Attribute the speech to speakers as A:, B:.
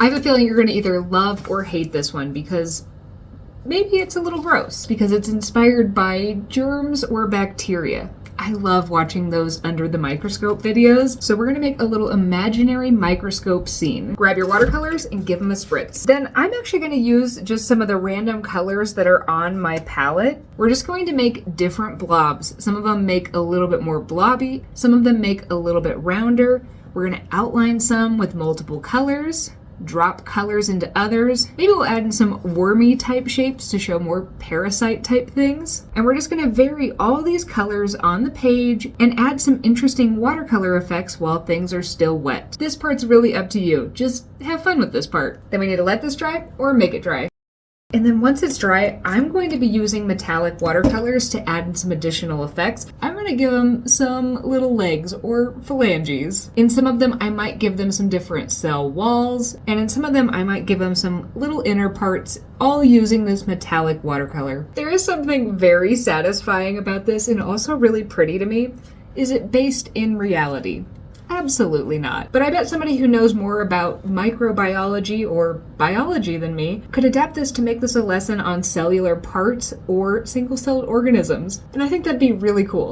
A: I have a feeling you're going to either love or hate this one because maybe it's a little gross because it's inspired by germs or bacteria. I love watching those under the microscope videos, so we're gonna make a little imaginary microscope scene. Grab your watercolors and give them a spritz. Then I'm actually gonna use just some of the random colors that are on my palette. We're just going to make different blobs. Some of them make a little bit more blobby, some of them make a little bit rounder. We're gonna outline some with multiple colors, drop colors into others. Maybe we'll add in some wormy type shapes to show more parasite type things. And we're just gonna vary all these colors on the page and add some interesting watercolor effects while things are still wet. This part's really up to you. Just have fun with this part. Then we need to let this dry or make it dry. And then once it's dry, I'm going to be using metallic watercolors to add in some additional effects. I'm going to give them some little legs or phalanges. In some of them, I might give them some different cell walls, and in some of them, I might give them some little inner parts, all using this metallic watercolor. There is something very satisfying about this and also really pretty to me. Is it based in reality? Absolutely not. But I bet somebody who knows more about microbiology or biology than me could adapt this to make this a lesson on cellular parts or single-celled organisms. And I think that'd be really cool.